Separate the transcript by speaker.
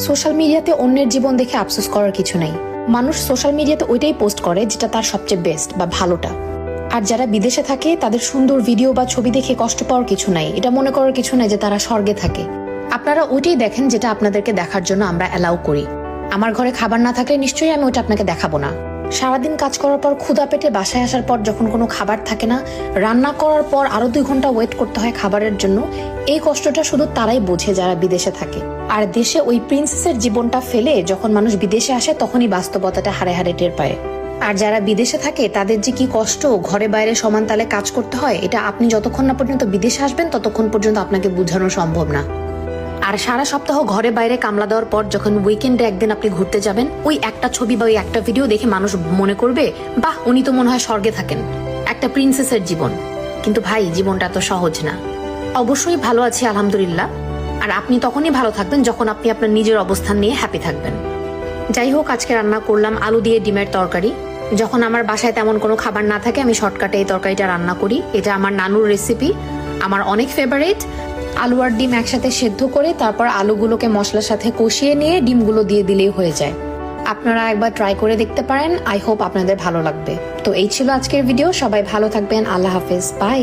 Speaker 1: Social মিডিয়াতে অন্যের জীবন দেখে আফসোস করার কিছু নেই। মানুষ সোশ্যাল মিডিয়াতে ওইটাই পোস্ট করে যেটা তার সবচেয়ে বেস্ট বা ভালোটা। আর যারা বিদেশে থাকে তাদের সুন্দর ভিডিও বা ছবি দেখে কষ্ট পাওয়ার কিছু নাই, এটা মনে করার কিছু নাই যে তারা স্বর্গে থাকে। আপনারা ওইটাই দেখেন যেটা আপনাদেরকে দেখার জন্য আমরা অ্যালাউ করি। আমার ঘরে খাবার না থাকলে নিশ্চয়ই আমি ওটা আপনাকে দেখাবো না। সারাদিন কাজ করার পর ক্ষুধা পেটে বাসায় আসার পর যখন কোনো খাবার থাকে না, রান্না করার পর আরো 2 ঘন্টা ওয়েট করতে হয় খাবারের জন্য, এই কষ্টটা শুধু তারাই বোঝে যারা বিদেশে থাকে। আর দেশে ওই প্রিন্সেসের জীবনটা ফেলে যখন মানুষ বিদেশে আসে তখনই বাস্তবতাটা হারে হারে টের পায়। আর যারা বিদেশে থাকে তাদের যে কি কষ্ট, ঘরে বাইরে সমান তালে কাজ করতে হয়, এটা আপনি যতক্ষণ না পর্যন্ত বিদেশে আসবেন ততক্ষণ পর্যন্ত আপনাকে বোঝানো সম্ভব না। আর সারা সপ্তাহ ঘরে বাইরে কামলা দেওয়ার পর যখন উইকেন্ডে একদিন আপনি ঘুরতে যাবেন, ওই একটা ছবি বা ওই একটা ভিডিও দেখে মানুষ মনে করবে, বাহ, উনি তো মনে হয় স্বর্গে থাকেন, একটা প্রিন্সেসের জীবন। কিন্তু ভাই, জীবনটা তো সহজ না। অবশ্যই ভালো আছি আলহামদুলিল্লাহ। আর আপনি তখনই ভালো থাকবেন যখন আপনি আপনার নিজের অবস্থান নিয়ে হ্যাপি থাকবেন। যাই হোক, আজকে রান্না করলাম আলু দিয়ে ডিমের তরকারি। যখন আমার বাসায় তেমন কোনো খাবার না থাকে আমি শর্টকাটে এই তরকারিটা রান্না করি। এটা আমার নানুর রেসিপি, আমার অনেক ফেভারিট। আলু আর ডিম একসাথে সেদ্ধ করে তারপর আলুগুলোকে মশলার সাথে কষিয়ে নিয়ে ডিমগুলো দিয়ে দিলেই হয়ে যায়। আপনারা একবার ট্রাই করে দেখতে পারেন। আই হোপ আপনাদের ভালো লাগবে। তো এই ছিল আজকের ভিডিও। সবাই ভালো থাকবেন। আল্লাহ হাফেজ, বাই।